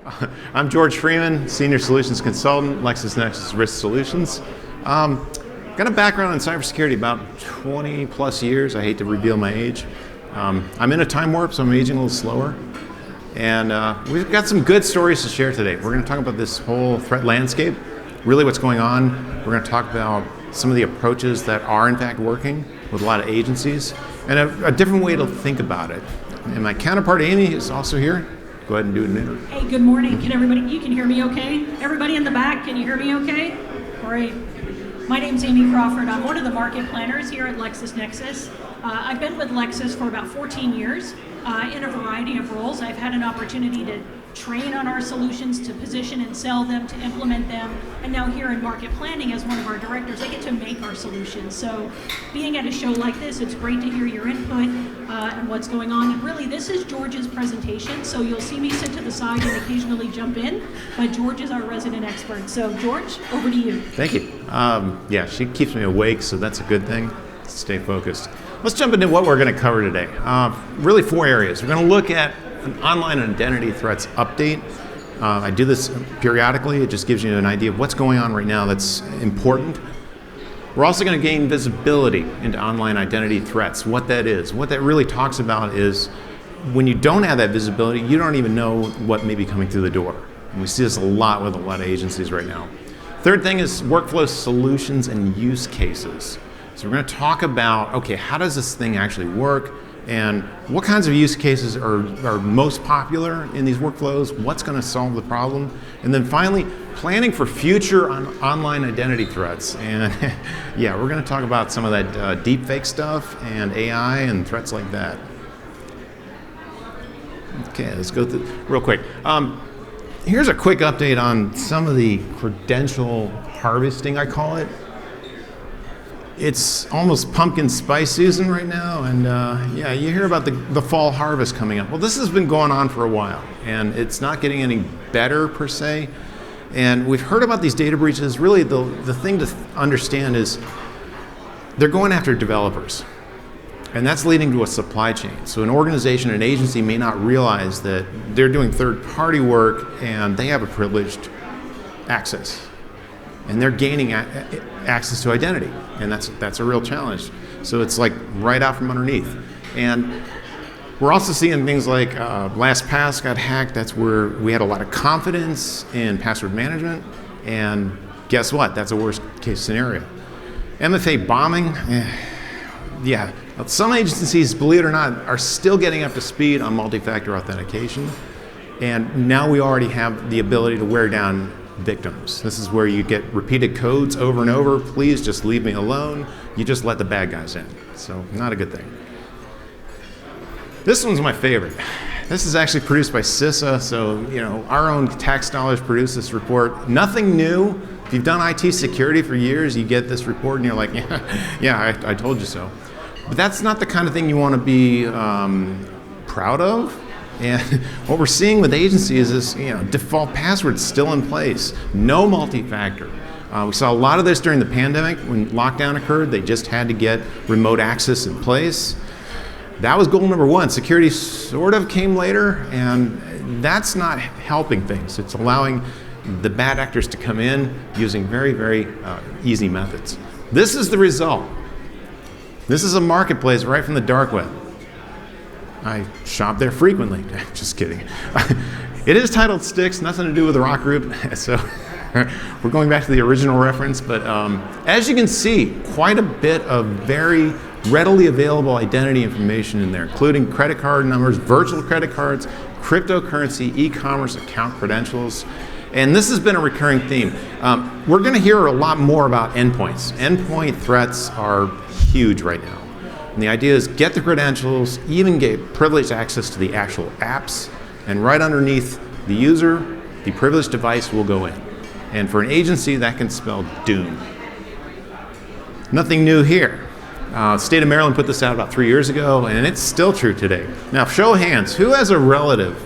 I'm George Freeman, Senior Solutions Consultant, LexisNexis Risk Solutions. Got a background in cybersecurity, about 20 plus years. I hate to reveal my age. I'm in a time warp, so I'm aging a little slower. And we've got some good stories to share today. We're going to talk about this whole threat landscape, really what's going on. We're going to talk about some of the approaches that are in fact working with a lot of agencies, and a different way to think about it. And my counterpart, Amy, is also here. Go ahead and do an intro. Hey, good morning. Can everybody, you can hear me okay? Everybody in the back, can you hear me okay? Great. My name's Amy Crawford. I'm one of the market planners here at LexisNexis. I've been with Lexis for about 14 years in a variety of roles. I've had an opportunity to train on our solutions, to position and sell them, to implement them, and now here in market planning as one of our directors, I get to make our solutions. So being at a show like this, it's great to hear your input and what's going on. And really, this is George's presentation, so you'll see me sit to the side and occasionally jump in, but George is our resident expert. So George, over to you. Thank you. Yeah, she keeps me awake, so that's a good thing. Stay focused. Let's jump into what we're going to cover today. Really 4 areas. We're going to look at an online identity threats update. I do this periodically. It just gives you an idea of what's going on right now that's important. We're also going to gain visibility into online identity threats, what that is. What that really talks about is when you don't have that visibility, you don't even know what may be coming through the door. And we see this a lot with a lot of agencies right now. Third thing is workflow solutions and use cases. So we're going to talk about, okay, how does this thing actually work? And what kinds of use cases are most popular in these workflows? What's going to solve the problem? And then finally, planning for future online identity threats. And yeah, we're going to talk about some of that deepfake stuff and AI and threats like that. Okay, let's go through real quick. Here's a quick update on some of the credential harvesting, I call it. It's almost pumpkin spice season right now, and yeah, you hear about the fall harvest coming up. Well, this has been going on for a while, and it's not getting any better per se. And we've heard about these data breaches. Really, the thing to understand is they're going after developers, and that's leading to a supply chain. So an organization, an agency may not realize that they're doing third-party work, and they have a privileged access. And they're gaining access to identity, and that's a real challenge. So it's like right out from underneath. And we're also seeing things like LastPass got hacked. That's where we had a lot of confidence in password management, and guess what? That's a worst case scenario. MFA bombing, yeah. Some agencies, believe it or not, are still getting up to speed on multi-factor authentication, and now we already have the ability to wear down victims. This is where you get repeated codes over and over. Please just leave me alone. You just let the bad guys in. So not a good thing. This one's my favorite. This is actually produced by CISA, so you know our own tax dollars produce this report. Nothing new. If you've done IT security for years, you get this report and you're like, yeah, I told you so. But that's not the kind of thing you want to be proud of. And what we're seeing with agencies is, default passwords still in place, no multi-factor. We saw a lot of this during the pandemic when lockdown occurred. They just had to get remote access in place. That was goal number 1. Security sort of came later, and that's not helping things. It's allowing the bad actors to come in using very, very easy methods. This is the result. This is a marketplace right from the dark web. I shop there frequently. Just kidding. It is titled Styx, nothing to do with the rock group. So we're going back to the original reference. But as you can see, quite a bit of very readily available identity information in there, including credit card numbers, virtual credit cards, cryptocurrency, e-commerce account credentials. And this has been a recurring theme. We're going to hear a lot more about endpoints. Endpoint threats are huge right now. And the idea is get the credentials, even get privileged access to the actual apps, and right underneath the user, the privileged device will go in. And for an agency, that can spell doom. Nothing new here. State of Maryland put this out about 3 years ago, and it's still true today. Now, show of hands, who has a relative?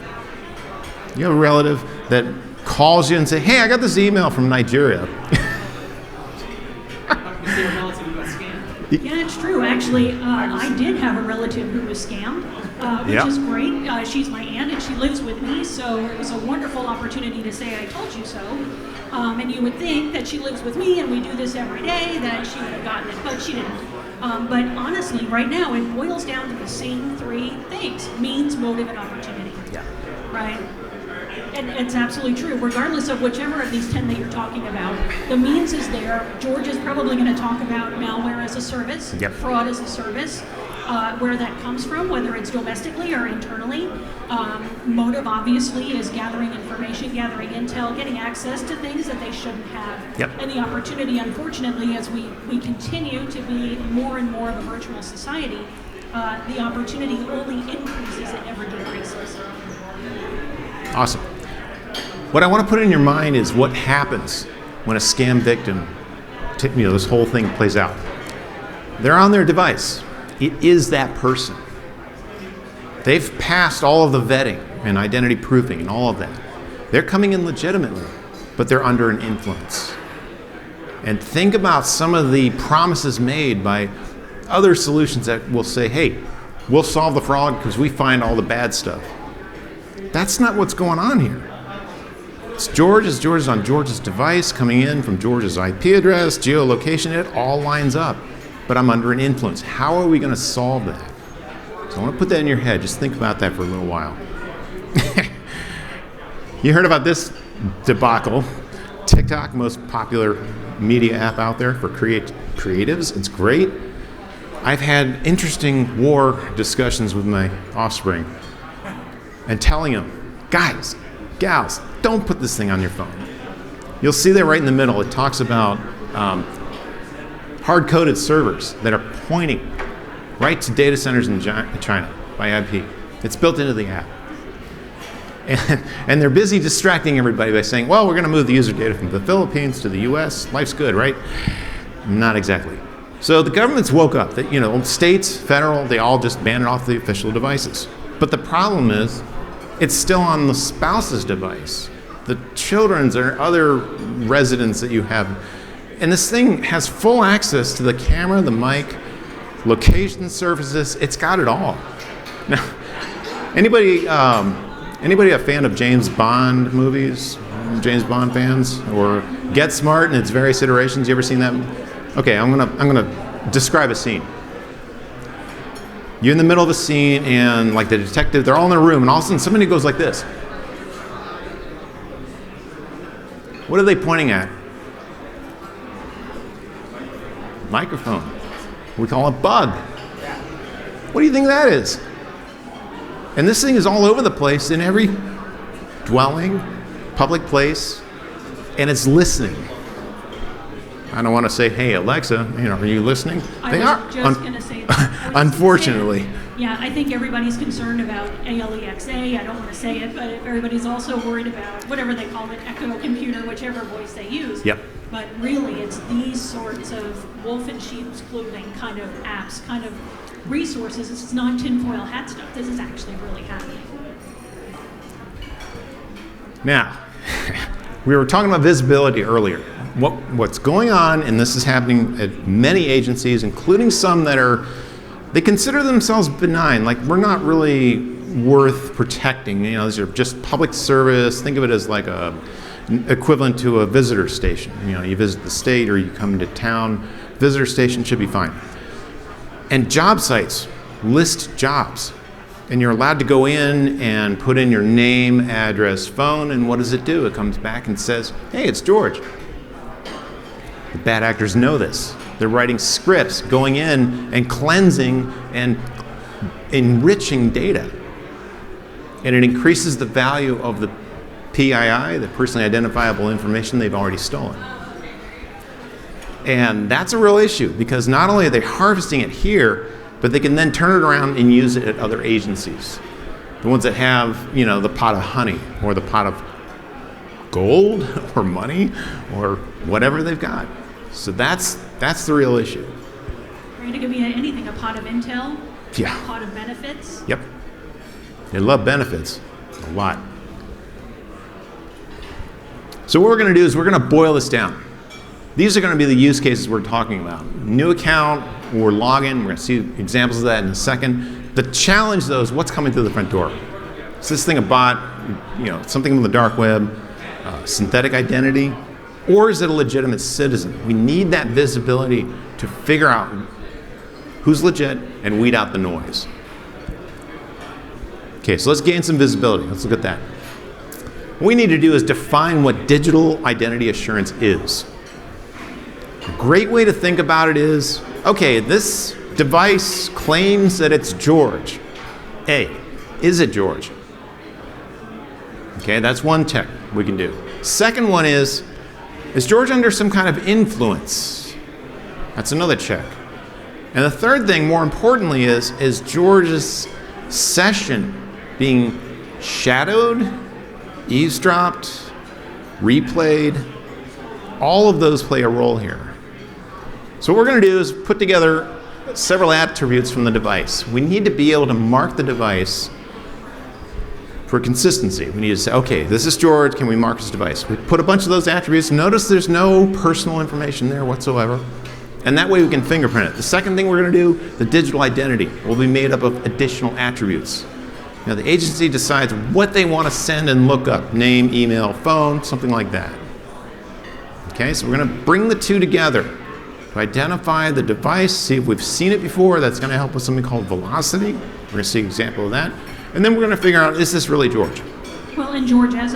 You have a relative that calls you and say, hey, I got this email from Nigeria. their relative who got scammed. Yeah, it's true. Actually, I did have a relative who was scammed, which is great. She's my aunt and she lives with me, so it was a wonderful opportunity to say I told you so. And you would think that she lives with me and we do this every day, that she would have gotten it, but she didn't. But honestly, right now, it boils down to the same three things: means, motive, and opportunity. Yeah. Right? And it's absolutely true. Regardless of whichever of these 10 that you're talking about, the means is there. George is probably going to talk about malware as a service, fraud as a service, where that comes from, whether it's domestically or internally. Motive, obviously, is gathering information, gathering intel, getting access to things that they shouldn't have. And the opportunity, unfortunately, as we continue to be more and more of a virtual society, the opportunity only increases, it never decreases. Awesome. What I want to put in your mind is what happens when a scam victim, this whole thing plays out. They're on their device. It is that person. They've passed all of the vetting and identity proofing and all of that. They're coming in legitimately, but they're under an influence. And think about some of the promises made by other solutions that will say, hey, we'll solve the fraud because we find all the bad stuff. That's not what's going on here. It's George is on George's device, coming in from George's IP address, geolocation, it all lines up. But I'm under an influence. How are we going to solve that? So I want to put that in your head. Just think about that for a little while. You heard about this debacle. TikTok, most popular media app out there for creatives. It's great. I've had interesting war discussions with my offspring and telling them, guys, gals, don't put this thing on your phone. You'll see there right in the middle, it talks about hard-coded servers that are pointing right to data centers in China by IP. It's built into the app. And they're busy distracting everybody by saying, well, we're going to move the user data from the Philippines to the US. Life's good, right? Not exactly. So the government's woke up that, states, federal, they all just ban it off the official devices. But the problem is, it's still on the spouse's device, the children's or other residents that you have. And this thing has full access to the camera, the mic, location services. It's got it all. Now, anybody a fan of James Bond movies? James Bond fans? Or Get Smart and its various iterations? You ever seen that? Okay, I'm gonna describe a scene. You're in the middle of a scene and like the detective, they're all in their room and all of a sudden somebody goes like this. What are they pointing at? Microphone. We call it bug. What do you think that is? And this thing is all over the place in every dwelling, public place, and it's listening. I don't want to say, hey, Alexa, are you listening? They are. I was just going to say that. Unfortunately. Yeah, I think everybody's concerned about ALEXA. I don't want to say it, but everybody's also worried about whatever they call it, echo computer, whichever voice they use. Yep. But really, it's these sorts of wolf in sheep's clothing kind of apps, kind of resources. It's not tinfoil hat stuff. This is actually really happening. Now, we were talking about visibility earlier. What's going on, and this is happening at many agencies, including some that they consider themselves benign, like we're not really worth protecting. These are just public service. Think of it as like equivalent to a visitor station. You visit the state or you come into town, visitor station should be fine. And job sites list jobs. And you're allowed to go in and put in your name, address, phone, and what does it do? It comes back and says, hey, it's George. The bad actors know this. They're writing scripts, going in and cleansing and enriching data. And it increases the value of the PII, the personally identifiable information they've already stolen. And that's a real issue because not only are they harvesting it here, but they can then turn it around and use it at other agencies. The ones that have, the pot of honey or the pot of gold or money or whatever they've got. So that's the real issue. Right, it could be anything, a pot of intel, yeah. A pot of benefits. Yep. They love benefits a lot. So what we're going to do is we're going to boil this down. These are going to be the use cases we're talking about. New account or login, we're going to see examples of that in a second. The challenge, though, is what's coming through the front door. Is this thing a bot, something on the dark web, synthetic identity, or is it a legitimate citizen? We need that visibility to figure out who's legit and weed out the noise. Okay, so let's gain some visibility. Let's look at that. What we need to do is define what digital identity assurance is. A great way to think about it is, okay, this device claims that it's George. A, is it George? Okay, that's one check we can do. Second one is George under some kind of influence? That's another check. And the third thing, more importantly, is George's session being shadowed, eavesdropped, replayed? All of those play a role here. So what we're going to do is put together several attributes from the device. We need to be able to mark the device for consistency. We need to say, okay, this is George, can we mark his device? We put a bunch of those attributes. Notice there's no personal information there whatsoever. And that way we can fingerprint it. The second thing we're going to do, the digital identity, will be made up of additional attributes. Now, the agency decides what they want to send and look up, name, email, phone, something like that. Okay, so we're going to bring the two together to identify the device, see if we've seen it before. That's going to help with something called velocity. We're going to see an example of that. And then we're going to figure out, is this really George? Well, and George, as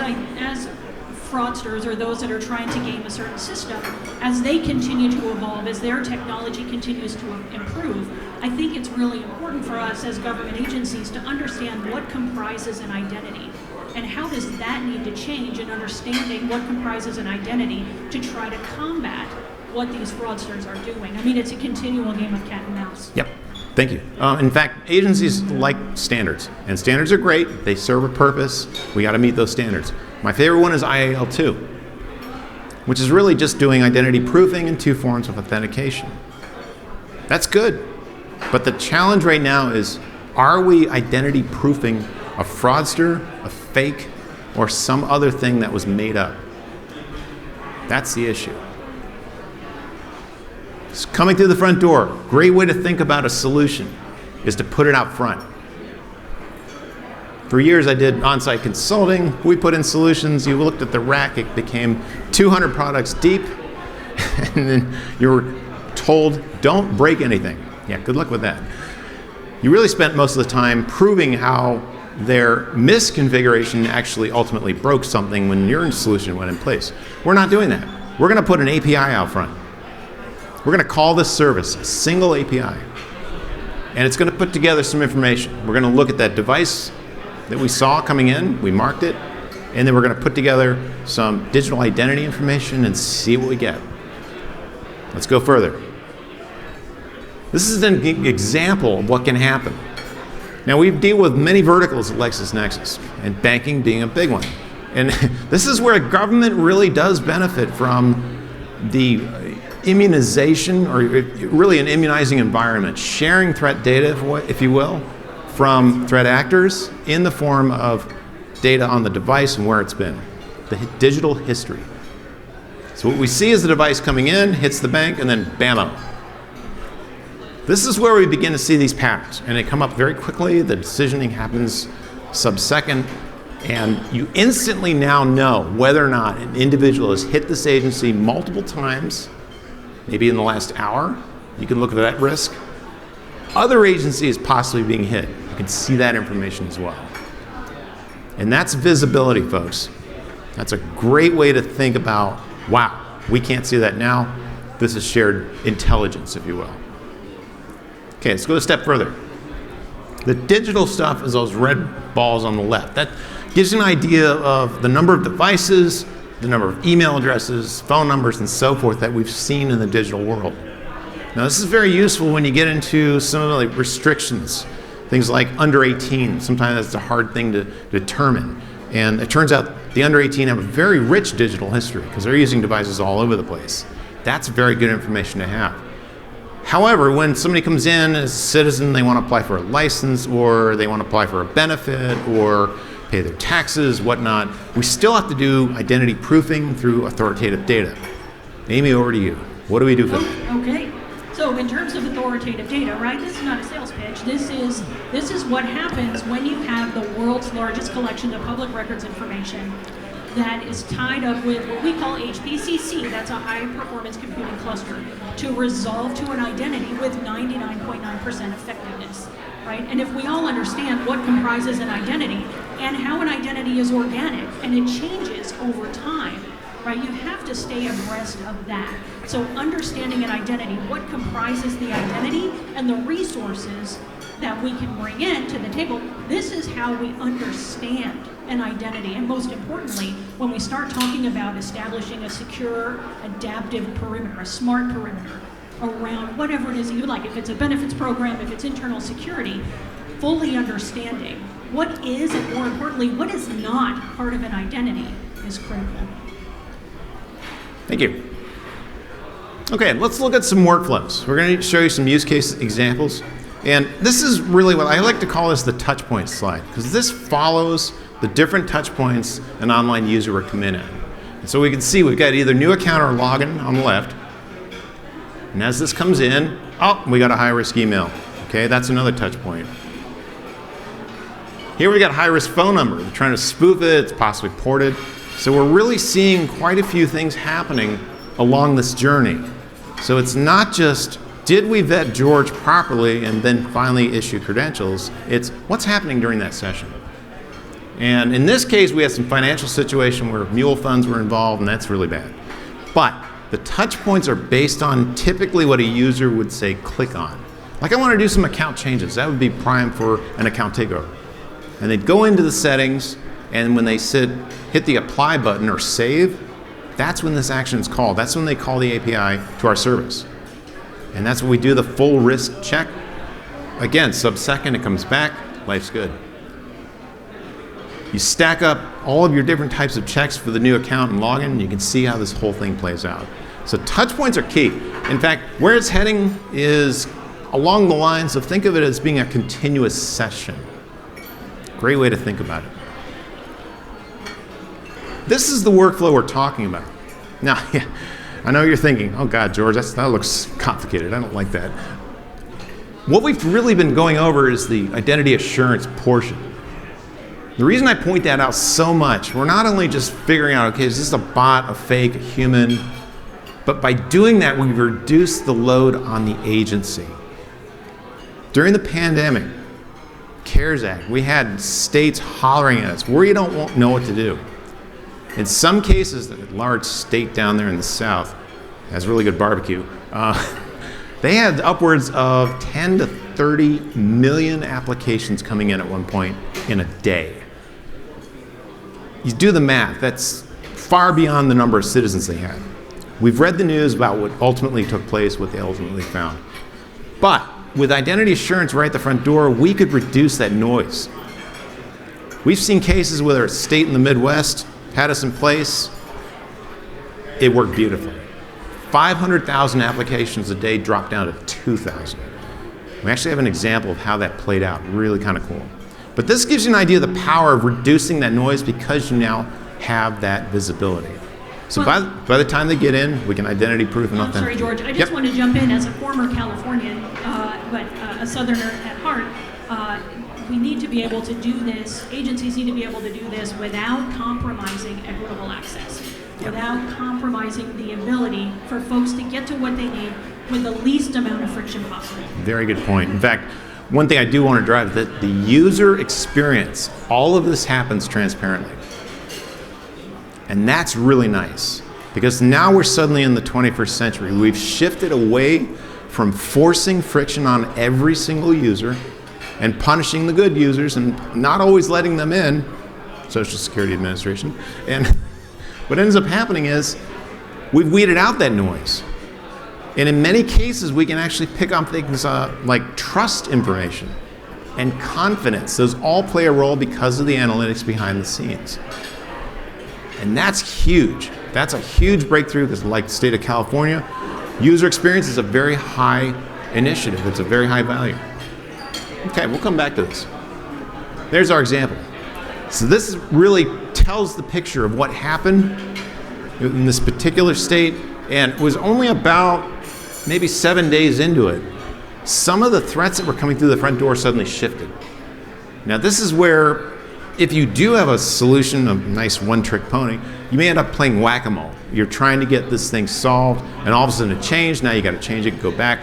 fraudsters or those that are trying to game a certain system, as they continue to evolve, as their technology continues to improve, I think it's really important for us as government agencies to understand what comprises an identity and how does that need to change in understanding what comprises an identity to try to combat what these fraudsters are doing. I mean, it's a continual game of cat and mouse. Yep. Thank you. In fact, agencies like standards, and standards are great. They serve a purpose. We got to meet those standards. My favorite one is IAL2, which is really just doing identity proofing in 2 forms of authentication. That's good. But the challenge right now is, are we identity proofing a fraudster, a fake, or some other thing that was made up? That's the issue. It's coming through the front door. Great way to think about a solution is to put it out front. For years I did on-site consulting. We put in solutions. You looked at the rack, it became 200 products deep, and then you were told, don't break anything. Yeah, good luck with that. You really spent most of the time proving how their misconfiguration actually ultimately broke something when your solution went in place. We're not doing that. We're going to put an API out front. We're going to call this service a single API. And it's going to put together some information. We're going to look at that device that we saw coming in, we marked it, and then we're going to put together some digital identity information and see what we get. Let's go further. This is an example of what can happen. Now, we deal with many verticals at LexisNexis, and banking being a big one. And this is where government really does benefit from the immunization, or really an immunizing environment, sharing threat data, if you will, from threat actors in the form of data on the device and where it's been, the digital history. So what we see is the device coming in, hits the bank, and then bam-o. This is where we begin to see these patterns, and they come up very quickly. The decisioning happens sub-second, and you instantly now know whether or not an individual has hit this agency multiple times, maybe in the last hour. You can look at that risk. Other agencies possibly being hit. You can see that information as well. And that's visibility, folks. That's a great way to think about, wow, we can't see that now. This is shared intelligence, if you will. Okay, let's go a step further. The digital stuff is those red balls on the left. That gives you an idea of the number of devices, the number of email addresses, phone numbers, and so forth that we've seen in the digital world. Now, this is very useful when you get into some of the restrictions, things like under 18. Sometimes that's a hard thing to determine. And it turns out the under 18 have a very rich digital history because they're using devices all over the place. That's very good information to have. However, when somebody comes in as a citizen, they want to apply for a license, or they want to apply for a benefit, or pay their taxes, whatnot, we still have to do identity proofing through authoritative data. Amy, over to you. What do we do for them? Okay. So in terms of authoritative data, right, this is not a sales pitch. This is what happens when you have the world's largest collection of public records information that is tied up with what we call HPCC, that's a high performance computing cluster, to resolve to an identity with 99.9% effectiveness, right? And if we all understand what comprises an identity and how an identity is organic and it changes over time, right, you have to stay abreast of that. So understanding an identity, what comprises the identity and the resources that we can bring in to the table, this is how we understand an identity. And most importantly, when we start talking about establishing a secure, adaptive perimeter, a smart perimeter around whatever it is you like, if it's a benefits program, if it's internal security, fully understanding what is, and more importantly, what is not part of an identity is critical. Thank you. Okay, let's look at some workflows. We're going to show you some use case examples. And this is really what I like to call this the touch point slide, because this follows the different touch points an online user would come in at. And so we can see we've got either new account or login on the left. And as this comes in, oh, we got a high-risk email. Okay, that's another touch point. Here we got a high-risk phone number. They're trying to spoof it, it's possibly ported. So we're really seeing quite a few things happening along this journey. So it's not just, did we vet George properly and then finally issue credentials? It's what's happening during that session. And in this case, we had some financial situation where mule funds were involved, and that's really bad. But the touch points are based on typically what a user would say click on. Like, I want to do some account changes. That would be prime for an account takeover. And they'd go into the settings, and when they hit the apply button or save, that's when this action is called. That's when they call the API to our service. And that's when we do the full risk check. Again, sub-second, it comes back, life's good. You stack up all of your different types of checks for the new account and login, and you can see how this whole thing plays out. So touch points are key. In fact, where it's heading is along the lines of, think of it as being a continuous session. Great way to think about it. This is the workflow we're talking about. Now, yeah, I know you're thinking, oh God, George, that looks complicated. I don't like that. What we've really been going over is the identity assurance portion. The reason I point that out so much, we're not only just figuring out, okay, is this a bot, a fake, a human, but by doing that, we've reduced the load on the agency. During the pandemic, CARES Act, we had states hollering at us, we don't know what to do. In some cases, the large state down there in the South has really good barbecue. They had upwards of 10 to 30 million applications coming in at one point in a day. You do the math, that's far beyond the number of citizens they had. We've read the news about what ultimately took place, what they ultimately found. But with identity assurance right at the front door, we could reduce that noise. We've seen cases where a state in the Midwest had us in place, it worked beautifully. 500,000 applications a day dropped down to 2,000. We actually have an example of how that played out, really kind of cool. But this gives you an idea of the power of reducing that noise because you now have that visibility. So by the time they get in, we can identity proof and authenticate. Sorry, George, I just want to jump in as a former Californian, but a Southerner at heart. We need to be able to do this, agencies need to be able to do this without compromising equitable access, without compromising the ability for folks to get to what they need with the least amount of friction possible. Very good point. In fact, one thing I do want to drive is that the user experience, all of this happens transparently. And that's really nice because now we're suddenly in the 21st century. We've shifted away from forcing friction on every single user and punishing the good users and not always letting them in, Social Security Administration. And what ends up happening is we've weeded out that noise. And in many cases, we can actually pick up things like trust information and confidence. Those all play a role because of the analytics behind the scenes. And that's huge. That's a huge breakthrough because like the state of California, user experience is a very high initiative. It's a very high value. Okay, we'll come back to this. There's our example. So this really tells the picture of what happened in this particular state. And it was only about maybe 7 days into it, some of the threats that were coming through the front door suddenly shifted. Now this is where, if you do have a solution, a nice one-trick pony, you may end up playing whack-a-mole. You're trying to get this thing solved, and all of a sudden it changed, now you gotta change it, go back.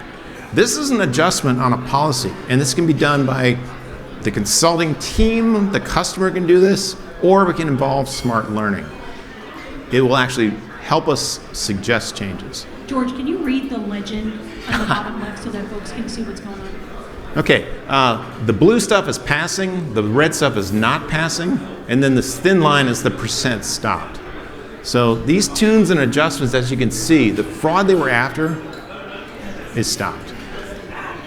This is an adjustment on a policy, and this can be done by the consulting team, the customer can do this, or we can involve smart learning. It will actually help us suggest changes. George, can you read the legend on the bottom left so that folks can see what's going on? Okay, the blue stuff is passing, the red stuff is not passing, and then this thin line is the % stopped. So these tunes and adjustments, as you can see, the fraud they were after is stopped.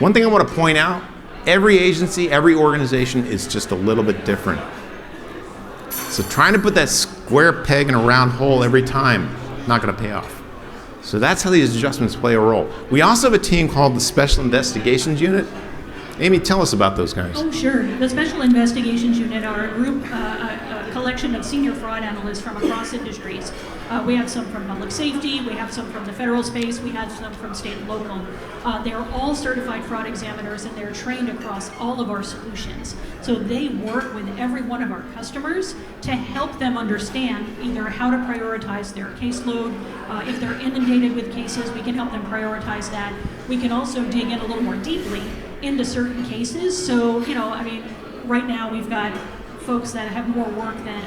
One thing I want to point out, every agency, every organization is just a little bit different. So trying to put that square peg in a round hole every time, not going to pay off. So that's how these adjustments play a role. We also have a team called the Special Investigations Unit. Amy, tell us about those guys. Oh, sure. The Special Investigations Unit are a group, a collection of senior fraud analysts from across industries. We have some from public safety, we have some from the federal space, we have some from state and local. They are all certified fraud examiners, and they're trained across all of our solutions. So they work with every one of our customers to help them understand either how to prioritize their caseload. If they're inundated with cases, we can help them prioritize that. We can also dig in a little more deeply into certain cases. So, right now we've got folks that have more work than,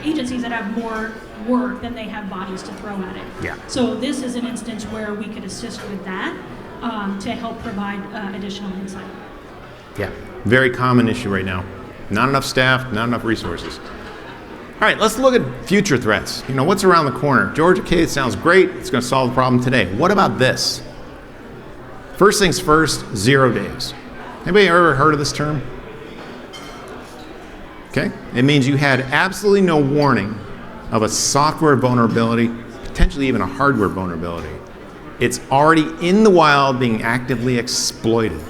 agencies that have more work than they have bodies to throw at it. Yeah. So this is an instance where we could assist with that to help provide additional insight. Yeah, very common issue right now. Not enough staff, not enough resources. All right, let's look at future threats. What's around the corner? George, okay, it sounds great. It's going to solve the problem today. What about this? First things first, 0 days. Anybody ever heard of this term? Okay, it means you had absolutely no warning of a software vulnerability, potentially even a hardware vulnerability. It's already in the wild being actively exploited.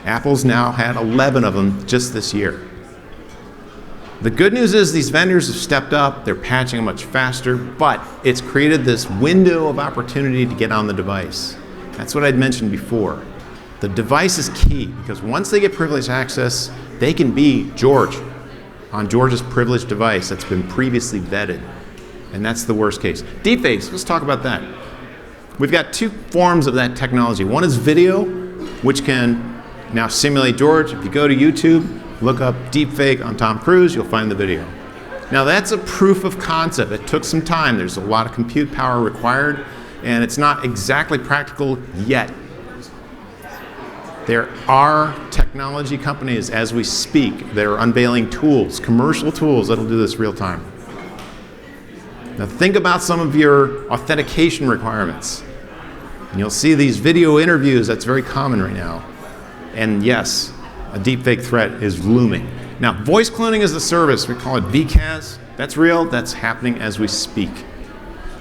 Apple's now had 11 of them just this year. The good news is these vendors have stepped up, they're patching much faster, but it's created this window of opportunity to get on the device. That's what I'd mentioned before. The device is key, because once they get privileged access, they can be George on George's privileged device that's been previously vetted. And that's the worst case. Deepfakes, let's talk about that. We've got two forms of that technology. One is video, which can now simulate George. If you go to YouTube, look up deepfake on Tom Cruise, you'll find the video. Now that's a proof of concept. It took some time. There's a lot of compute power required, and it's not exactly practical yet. There are technology companies as we speak that are unveiling tools, commercial tools that'll do this real time. Now think about some of your authentication requirements. And you'll see these video interviews, that's very common right now. And yes, a deepfake threat is looming. Now, voice cloning as a service, we call it VCAS. That's real, that's happening as we speak.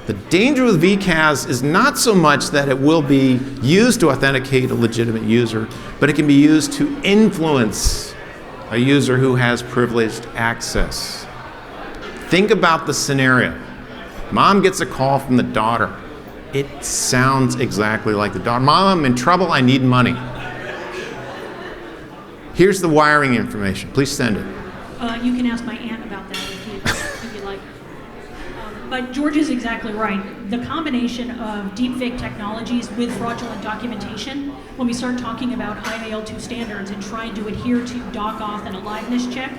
The danger with VCAS is not so much that it will be used to authenticate a legitimate user, but it can be used to influence a user who has privileged access. Think about the scenario. Mom gets a call from the daughter. It sounds exactly like the daughter. Mom, I'm in trouble, I need money. Here's the wiring information. Please send it. You can ask my aunt about that if you like. But George is exactly right. The combination of deepfake technologies with fraudulent documentation, when we start talking about IAL2 standards and trying to adhere to doc auth and a liveness check,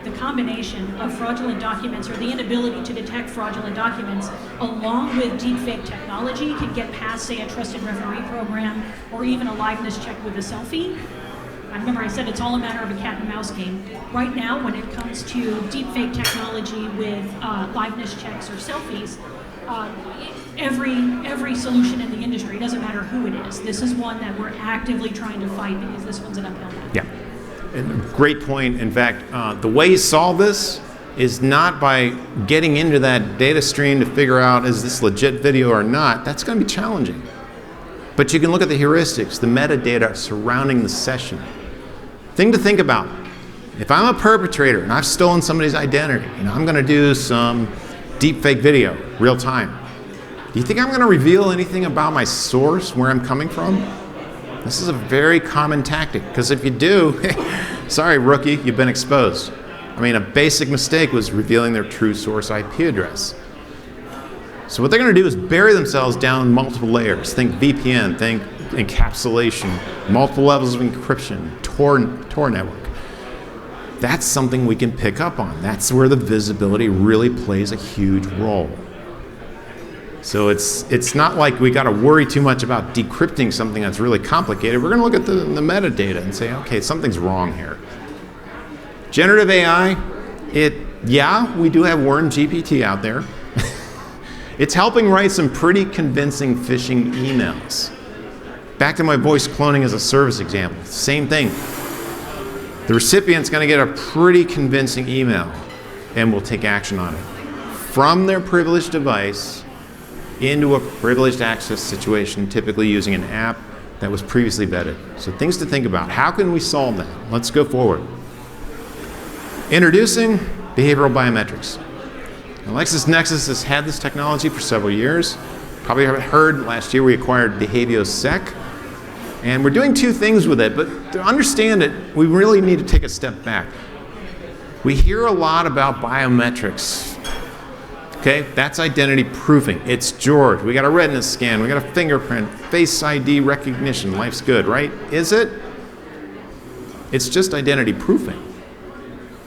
the combination of fraudulent documents or the inability to detect fraudulent documents along with deepfake technology can get past, say, a trusted referee program or even a liveness check with a selfie. I remember I said it's all a matter of a cat and mouse game. Right now, when it comes to deepfake technology with liveness checks or selfies, every solution in the industry, doesn't matter who it is, this is one that we're actively trying to fight because this one's an uphill battle. Yeah. And great point. In fact, the way you solve this is not by getting into that data stream to figure out is this legit video or not. That's going to be challenging. But you can look at the heuristics, the metadata surrounding the session. Thing to think about, if I'm a perpetrator and I've stolen somebody's identity, I'm going to do some deepfake video, real time. Do you think I'm going to reveal anything about my source, where I'm coming from? This is a very common tactic, because if you do, sorry, rookie, you've been exposed. I mean, a basic mistake was revealing their true source IP address. So what they're going to do is bury themselves down multiple layers. Think VPN, think encapsulation, multiple levels of encryption, Tor network. That's something we can pick up on. That's where the visibility really plays a huge role. So it's not like we got to worry too much about decrypting something that's really complicated. We're going to look at the metadata and say, okay, something's wrong here. Generative AI, we do have Warren GPT out there. It's helping write some pretty convincing phishing emails. Back to my voice cloning as a service example. Same thing. The recipient's going to get a pretty convincing email and will take action on it from their privileged device into a privileged access situation, typically using an app that was previously vetted. So things to think about. How can we solve that? Let's go forward. Introducing behavioral biometrics. Now, LexisNexis has had this technology for several years. Probably haven't heard, last year we acquired BehavioSec. And we're doing two things with it, but to understand it, we really need to take a step back. We hear a lot about biometrics. Okay, that's identity proofing. It's George. We got a retina scan, we got a fingerprint, face ID recognition. Life's good, right? Is it? It's just identity proofing.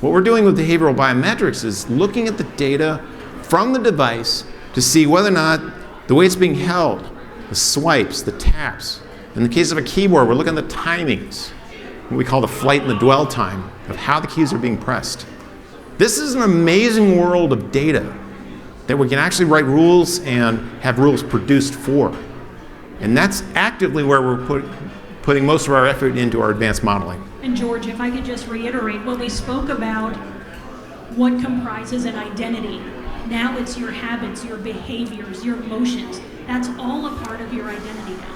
What we're doing with behavioral biometrics is looking at the data from the device to see whether or not the way it's being held, the swipes, the taps. In the case of a keyboard, we're looking at the timings, what we call the flight and the dwell time of how the keys are being pressed. This is an amazing world of data that we can actually write rules and have rules produced for. And that's actively where we're putting most of our effort into our advanced modeling. And George, if I could just reiterate, when we spoke about what comprises an identity, now it's your habits, your behaviors, your emotions. That's all a part of your identity now.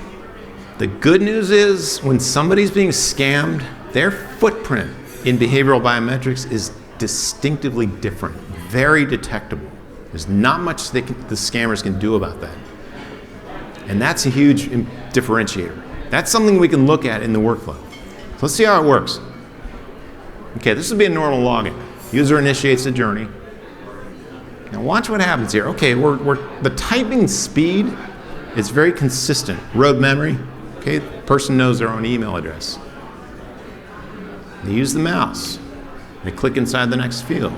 The good news is when somebody's being scammed, their footprint in behavioral biometrics is distinctively different, very detectable. There's not much the scammers can do about that. And that's a huge differentiator. That's something we can look at in the workflow. So let's see how it works. Okay, this would be a normal login. User initiates the journey. Now watch what happens here. Okay, the typing speed is very consistent. Road memory, okay, the person knows their own email address. They use the mouse. They click inside the next field.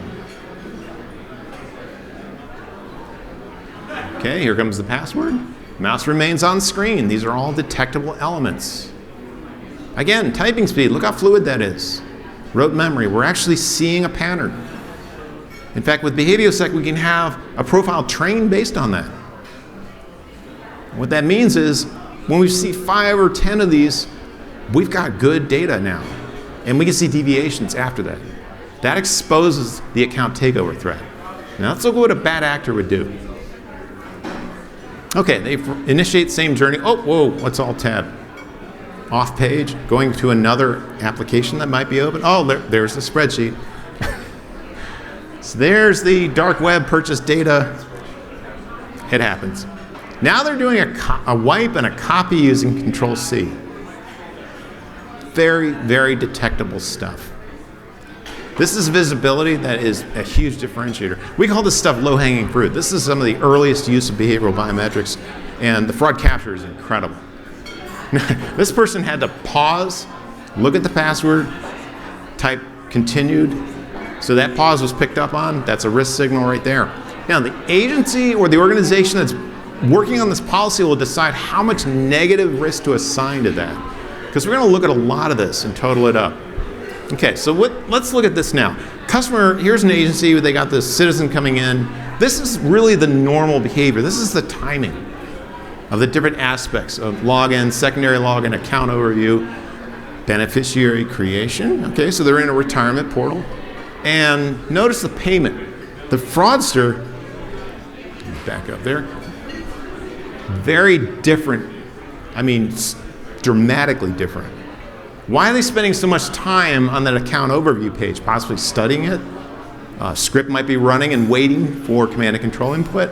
Okay, here comes the password. Mouse remains on screen. These are all detectable elements. Again, typing speed, look how fluid that is. Rote memory, we're actually seeing a pattern. In fact, with BehavioSec, we can have a profile trained based on that. What that means is, when we see 5 or 10 of these, we've got good data now. And we can see deviations after that. That exposes the account takeover threat. Now let's look at what a bad actor would do. Okay, they initiate same journey. Oh, whoa, what's all tab? Off page, going to another application that might be open. Oh, there's the spreadsheet. So there's the dark web purchase data. It happens. Now they're doing a wipe and a copy using Control-C. Very, very detectable stuff. This is visibility that is a huge differentiator. We call this stuff low-hanging fruit. This is some of the earliest use of behavioral biometrics, and the fraud capture is incredible. This person had to pause, look at the password, type continued, so that pause was picked up on. That's a risk signal right there. Now, the agency or the organization that's working on this policy will decide how much negative risk to assign to that, because we're going to look at a lot of this and total it up. Okay, so let's look at this now. Customer, here's an agency, they got this citizen coming in. This is really the normal behavior. This is the timing of the different aspects of login, secondary login, account overview, beneficiary creation. Okay, so they're in a retirement portal. And notice the payment. The fraudster, back up there, very different. I mean, dramatically different. Why are they spending so much time on that account overview page? Possibly studying it? Script might be running and waiting for command and control input.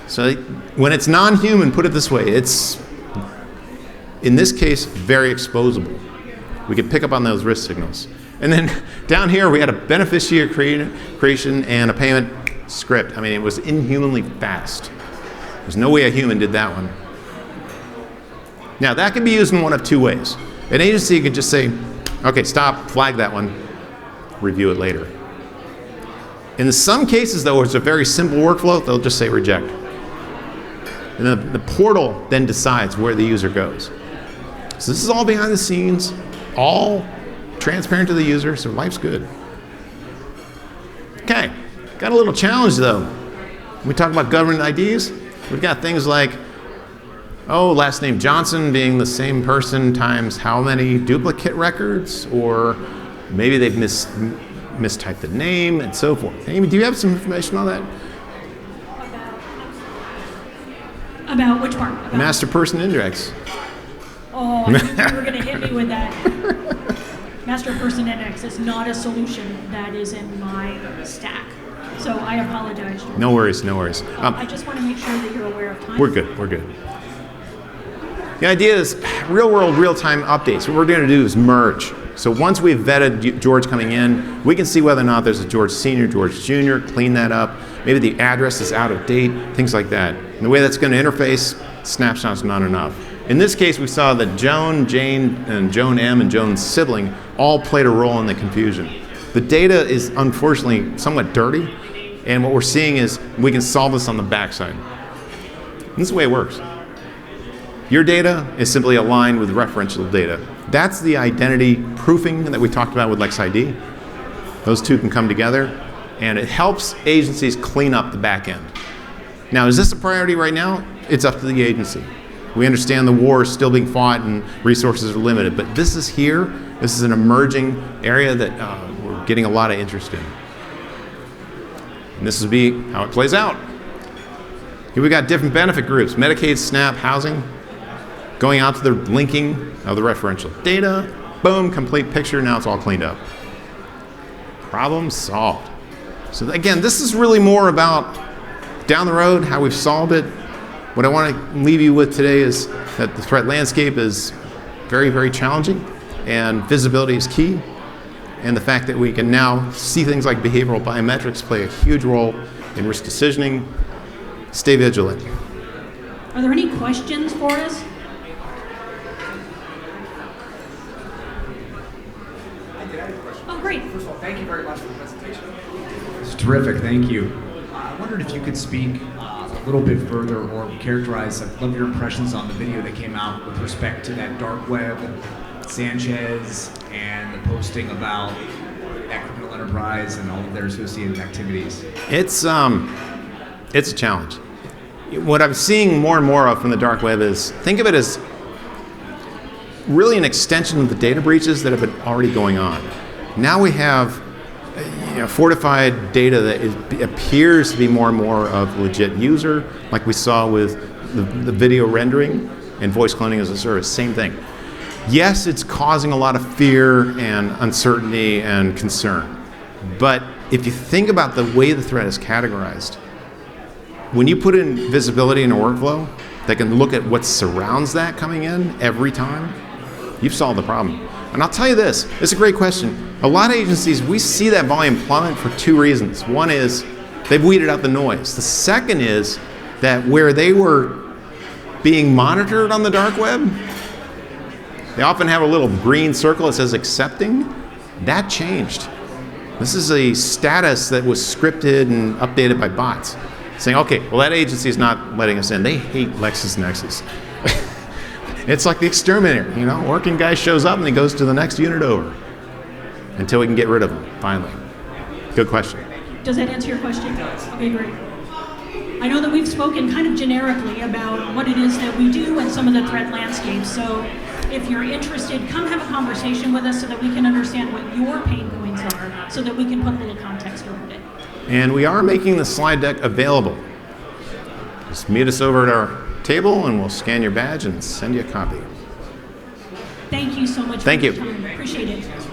So when it's non-human, put it this way, it's, in this case, very exposable. We could pick up on those risk signals. And then down here, we had a beneficiary creation and a payment script. I mean, it was inhumanly fast. There's no way a human did that one. Now, that can be used in one of two ways. An agency could just say, okay, stop, flag that one, review it later. In some cases, though, it's a very simple workflow, they'll just say reject. And the portal then decides where the user goes. So this is all behind the scenes, all transparent to the user, so life's good. Okay, got a little challenge though. When we talk about government IDs, we've got things like, last name Johnson being the same person times how many duplicate records, or maybe they've mistyped the name and so forth. Amy, do you have some information on that? About which part? About Master person index. Oh, I knew you were going to hit me with that. Master person index is not a solution that is in my stack. So I apologize. No worries, no worries. I just want to make sure that you're aware of time. We're good, we're good. The idea is real-world, real-time updates. What we're going to do is merge. So once we've vetted George coming in, we can see whether or not there's a George Senior, George Junior, clean that up. Maybe the address is out of date, things like that. And the way that's going to interface, snapshot's not enough. In this case, we saw that Joan, Jane, and Joan M. and Joan's sibling all played a role in the confusion. The data is unfortunately somewhat dirty, and what we're seeing is we can solve this on the backside. And this is the way it works. Your data is simply aligned with referential data. That's the identity proofing that we talked about with LexID. Those two can come together, and it helps agencies clean up the back end. Now, is this a priority right now? It's up to the agency. We understand the war is still being fought and resources are limited, but this is here. This is an emerging area that we're getting a lot of interest in. And this will be how it plays out. Here we got different benefit groups, Medicaid, SNAP, housing, going out to the linking of the referential data. Boom, complete picture, now it's all cleaned up. Problem solved. So again, this is really more about down the road, how we've solved it. What I want to leave you with today is that the threat landscape is very, very challenging, and visibility is key. And the fact that we can now see things like behavioral biometrics play a huge role in risk decisioning. Stay vigilant. Are there any questions for us? Oh, great. First of all, thank you very much for the presentation. It's terrific, thank you. I wondered if you could speak a little bit further or characterize some of your impressions on the video that came out with respect to that dark web, Sanchez, and the posting about that criminal enterprise and all of their associated activities. It's a challenge. What I'm seeing more and more of from the dark web is, think of it as really an extension of the data breaches that have been already going on. Now we have fortified data that appears to be more and more of legit user, like we saw with the video rendering and voice cloning as a service, same thing. Yes, it's causing a lot of fear and uncertainty and concern, but if you think about the way the threat is categorized, when you put in visibility in a workflow that can look at what surrounds that coming in every time, you've solved the problem. And I'll tell you this, it's a great question. A lot of agencies, we see that volume plummet for two reasons. One is they've weeded out the noise. The second is that where they were being monitored on the dark web, they often have a little green circle that says accepting. That changed. This is a status that was scripted and updated by bots, saying, okay, well, that agency is not letting us in. They hate LexisNexis. It's like the exterminator, working guy shows up and he goes to the next unit over until we can get rid of him, finally. Good question. Does that answer your question? It does. Okay, great. I know that we've spoken kind of generically about what it is that we do and some of the threat landscapes. So if you're interested, come have a conversation with us so that we can understand what your pain points are, so that we can put a little context around it. And we are making the slide deck available. Just meet us over at our table and we'll scan your badge and send you a copy. Thank you so much Thank for you. your time. Appreciate it.